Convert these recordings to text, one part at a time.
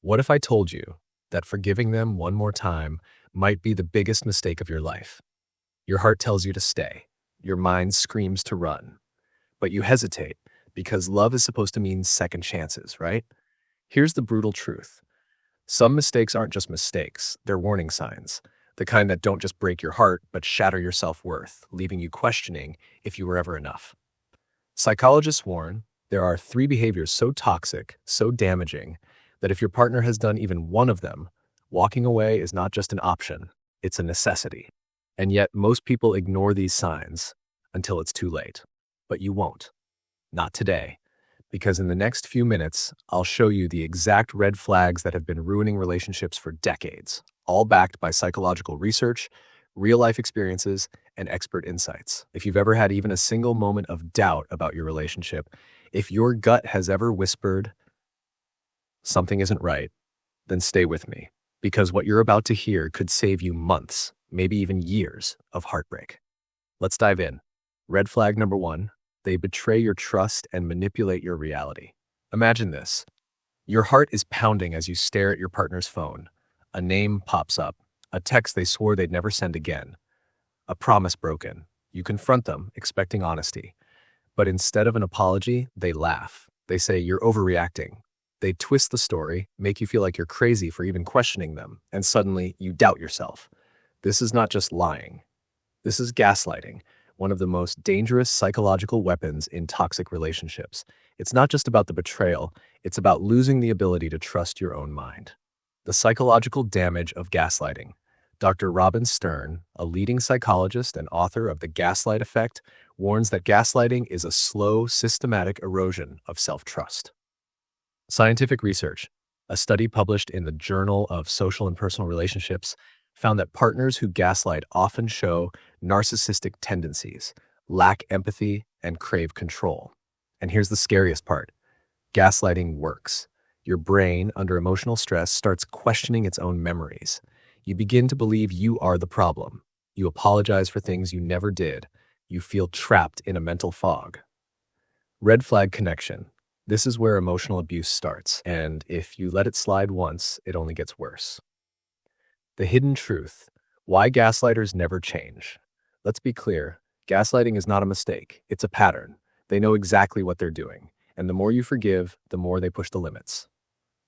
What if I told you that forgiving them one more time might be the biggest mistake of your life? Your heart tells you to stay. Your mind screams to run. But you hesitate because love is supposed to mean second chances, right? Here's the brutal truth. Some mistakes aren't just mistakes, they're warning signs. The kind that don't just break your heart, but shatter your self-worth, leaving you questioning if you were ever enough. Psychologists warn there are 3 behaviors so toxic, so damaging, that if your partner has done even one of them, walking away is not just an option, it's a necessity. And yet most people ignore these signs until it's too late. But you won't. Not today. Because in the next few minutes, I'll show you the exact red flags that have been ruining relationships for decades, all backed by psychological research, real-life experiences, and expert insights. If you've ever had even a single moment of doubt about your relationship, if your gut has ever whispered, something isn't right, then stay with me, because what you're about to hear could save you months, maybe even years, of heartbreak. Let's dive in. Red flag number 1. They betray your trust and manipulate your reality. Imagine this. Your heart is pounding as you stare at your partner's phone. A name pops up, a text they swore they'd never send again, a promise broken. You confront them, expecting honesty. But instead of an apology, they laugh. They say you're overreacting. They twist the story, make you feel like you're crazy for even questioning them, and suddenly you doubt yourself. This is not just lying. This is gaslighting, one of the most dangerous psychological weapons in toxic relationships. It's not just about the betrayal, it's about losing the ability to trust your own mind. The psychological damage of gaslighting. Dr. Robin Stern, a leading psychologist and author of The Gaslight Effect, warns that gaslighting is a slow, systematic erosion of self-trust. Scientific research. A study published in the Journal of Social and Personal Relationships found that partners who gaslight often show narcissistic tendencies, lack empathy, and crave control. And here's the scariest part. Gaslighting works. Your brain, under emotional stress, starts questioning its own memories. You begin to believe you are the problem. You apologize for things you never did. You feel trapped in a mental fog. Red flag connection. This is where emotional abuse starts, and if you let it slide once, it only gets worse. The hidden truth. Why gaslighters never change. Let's be clear. Gaslighting is not a mistake. It's a pattern. They know exactly what they're doing, and the more you forgive, the more they push the limits.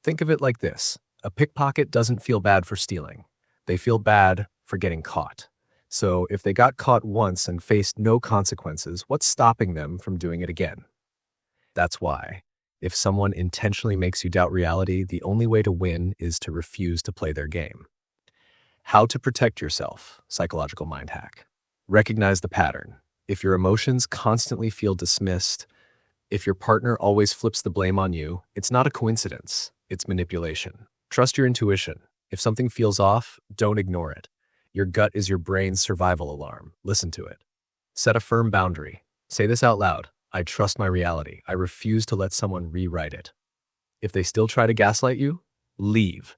Think of it like this. A pickpocket doesn't feel bad for stealing. They feel bad for getting caught. So if they got caught once and faced no consequences, what's stopping them from doing it again? That's why, if someone intentionally makes you doubt reality, the only way to win is to refuse to play their game. How to protect yourself, psychological mind hack. Recognize the pattern. If your emotions constantly feel dismissed, if your partner always flips the blame on you, it's not a coincidence, it's manipulation. Trust your intuition. If something feels off, don't ignore it. Your gut is your brain's survival alarm. Listen to it. Set a firm boundary. Say this out loud. I trust my reality. I refuse to let someone rewrite it. If they still try to gaslight you, leave.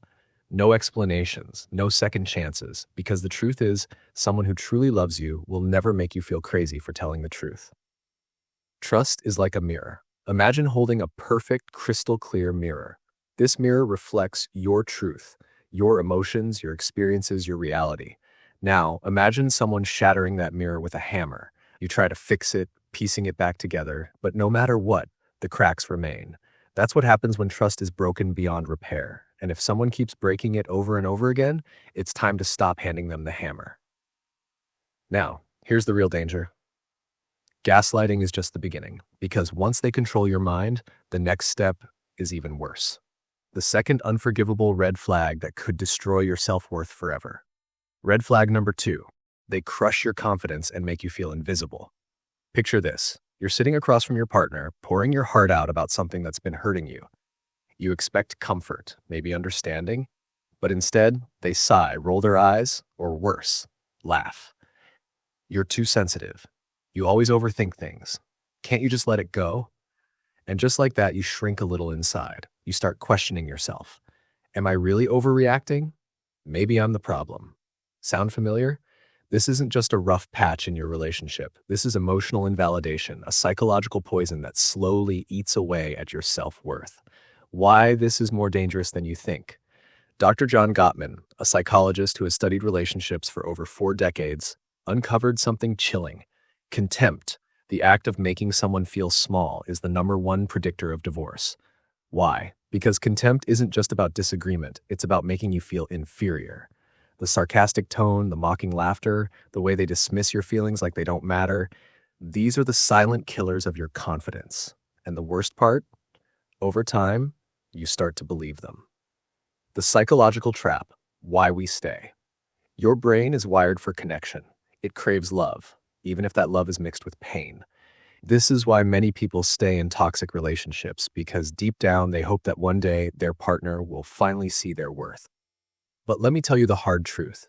No explanations, no second chances, because the truth is, someone who truly loves you will never make you feel crazy for telling the truth. Trust is like a mirror. Imagine holding a perfect, crystal clear mirror. This mirror reflects your truth, your emotions, your experiences, your reality. Now, imagine someone shattering that mirror with a hammer. You try to fix it, piecing it back together, but no matter what, the cracks remain. That's what happens when trust is broken beyond repair. And if someone keeps breaking it over and over again, it's time to stop handing them the hammer. Now, here's the real danger. Gaslighting is just the beginning, because once they control your mind, the next step is even worse. The second unforgivable red flag that could destroy your self-worth forever. Red flag number 2. They crush your confidence and make you feel invisible. Picture this. You're sitting across from your partner, pouring your heart out about something that's been hurting you. You expect comfort, maybe understanding, but instead, they sigh, roll their eyes, or worse, laugh. You're too sensitive. You always overthink things. Can't you just let it go? And just like that, you shrink a little inside. You start questioning yourself. Am I really overreacting? Maybe I'm the problem. Sound familiar? This isn't just a rough patch in your relationship. This is emotional invalidation, a psychological poison that slowly eats away at your self-worth. why this is more dangerous than you think. Dr. John Gottman, a psychologist who has studied relationships for over 4 decades, uncovered something chilling. Contempt, the act of making someone feel small, is the #1 predictor of divorce. Why? Because contempt isn't just about disagreement, it's about making you feel inferior. The sarcastic tone, the mocking laughter, the way they dismiss your feelings like they don't matter, these are the silent killers of your confidence. And the worst part? Over time, you start to believe them. The psychological trap, why we stay. Your brain is wired for connection. It craves love, even if that love is mixed with pain. This is why many people stay in toxic relationships, because deep down they hope that one day their partner will finally see their worth. But let me tell you the hard truth.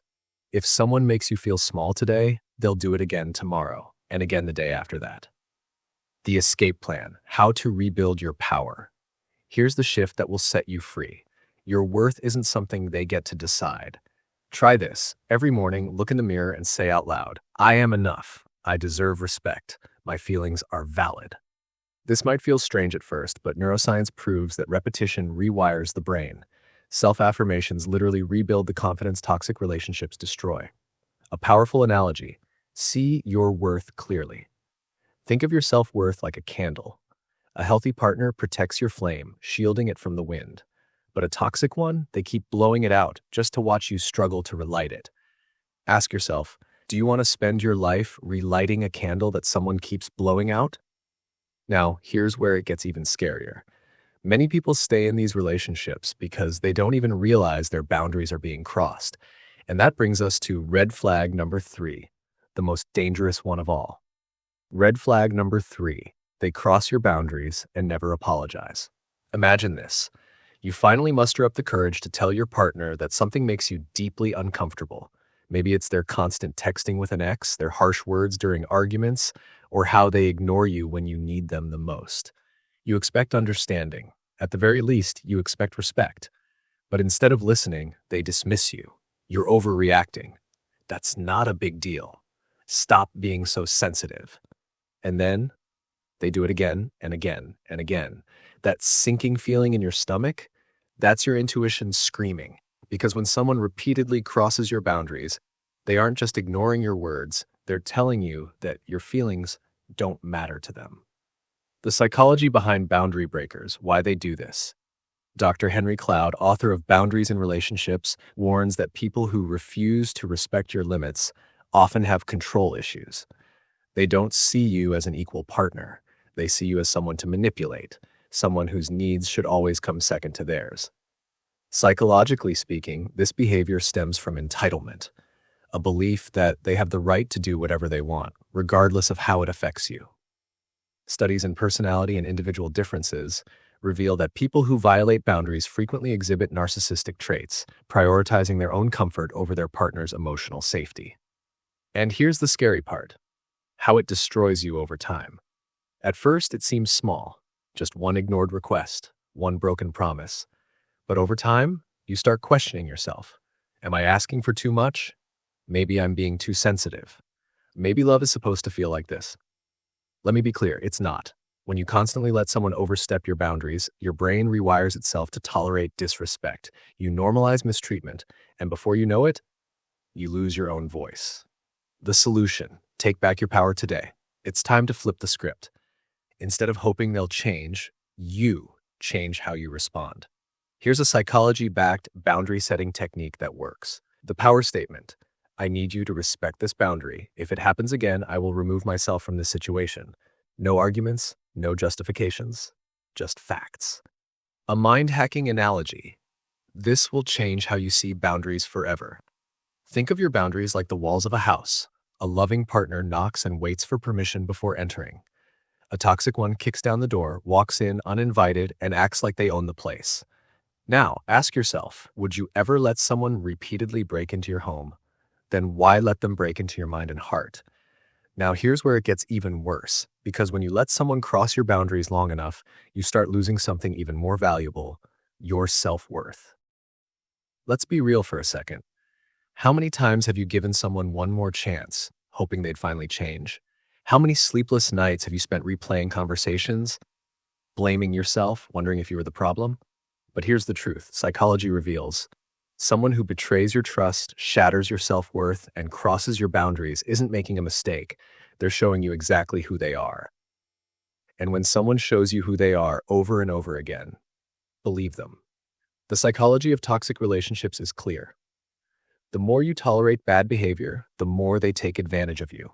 If someone makes you feel small today, they'll do it again tomorrow, and again the day after that. The escape plan, how to rebuild your power. Here's the shift that will set you free. Your worth isn't something they get to decide. Try this. Every morning, look in the mirror and say out loud, "I am enough. I deserve respect. My feelings are valid." This might feel strange at first, but neuroscience proves that repetition rewires the brain. Self-affirmations literally rebuild the confidence toxic relationships destroy. A powerful analogy: see your worth clearly. Think of your self-worth like a candle. A healthy partner protects your flame, shielding it from the wind. But a toxic one, they keep blowing it out just to watch you struggle to relight it. Ask yourself, do you want to spend your life relighting a candle that someone keeps blowing out? Now, here's where it gets even scarier. Many people stay in these relationships because they don't even realize their boundaries are being crossed. And that brings us to red flag #3, the most dangerous one of all. Red flag #3, they cross your boundaries and never apologize. Imagine this. You finally muster up the courage to tell your partner that something makes you deeply uncomfortable. Maybe it's their constant texting with an ex, their harsh words during arguments, or how they ignore you when you need them the most. You expect understanding. At the very least, you expect respect. But instead of listening, they dismiss you. You're overreacting. That's not a big deal. Stop being so sensitive. And then they do it again and again and again. That sinking feeling in your stomach, that's your intuition screaming. Because when someone repeatedly crosses your boundaries, they aren't just ignoring your words, they're telling you that your feelings don't matter to them. The psychology behind boundary breakers, why they do this. Dr. Henry Cloud, author of Boundaries in Relationships, warns that people who refuse to respect your limits often have control issues. They don't see you as an equal partner. They see you as someone to manipulate, someone whose needs should always come second to theirs. Psychologically speaking, this behavior stems from entitlement, a belief that they have the right to do whatever they want, regardless of how it affects you. Studies in personality and individual differences reveal that people who violate boundaries frequently exhibit narcissistic traits, prioritizing their own comfort over their partner's emotional safety. And here's the scary part: how it destroys you over time. At first, it seems small, just one ignored request, one broken promise. But over time, you start questioning yourself. Am I asking for too much? Maybe I'm being too sensitive. Maybe love is supposed to feel like this. Let me be clear, it's not. When you constantly let someone overstep your boundaries, your brain rewires itself to tolerate disrespect. You normalize mistreatment, and before you know it, you lose your own voice. The solution: take back your power today. It's time to flip the script. Instead of hoping they'll change, you change how you respond. Here's a psychology-backed boundary-setting technique that works. The power statement: I need you to respect this boundary. If it happens again, I will remove myself from this situation. No arguments, no justifications, just facts. A mind-hacking analogy. This will change how you see boundaries forever. Think of your boundaries like the walls of a house. A loving partner knocks and waits for permission before entering. A toxic one kicks down the door, walks in uninvited, and acts like they own the place. Now, ask yourself, would you ever let someone repeatedly break into your home? Then why let them break into your mind and heart? Now, here's where it gets even worse, because when you let someone cross your boundaries long enough, you start losing something even more valuable: your self-worth. Let's be real for a second. How many times have you given someone one more chance, hoping they'd finally change? How many sleepless nights have you spent replaying conversations, blaming yourself, wondering if you were the problem? But here's the truth. Psychology reveals someone who betrays your trust, shatters your self-worth, and crosses your boundaries isn't making a mistake. They're showing you exactly who they are. And when someone shows you who they are over and over again, believe them. The psychology of toxic relationships is clear. The more you tolerate bad behavior, the more they take advantage of you.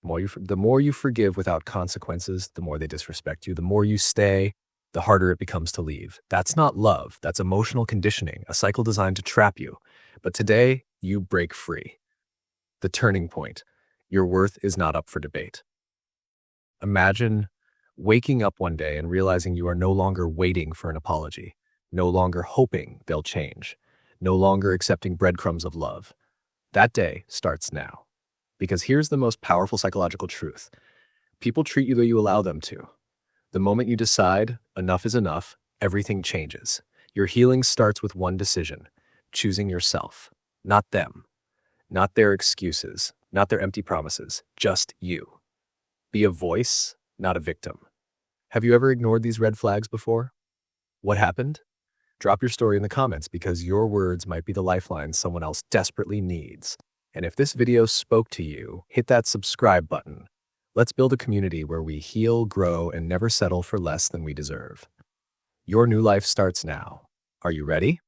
The more you forgive without consequences, the more they disrespect you. The more you stay, the harder it becomes to leave. That's not love. That's emotional conditioning, a cycle designed to trap you. But today, you break free. The turning point. Your worth is not up for debate. Imagine waking up one day and realizing you are no longer waiting for an apology, no longer hoping they'll change, no longer accepting breadcrumbs of love. That day starts now. Because here's the most powerful psychological truth. People treat you the way you allow them to. The moment you decide enough is enough, everything changes. Your healing starts with one decision: choosing yourself, not them, not their excuses, not their empty promises, just you. Be a voice, not a victim. Have you ever ignored these red flags before? What happened? Drop your story in the comments, because your words might be the lifeline someone else desperately needs. And if this video spoke to you, hit that subscribe button. Let's build a community where we heal, grow, and never settle for less than we deserve. Your new life starts now. Are you ready?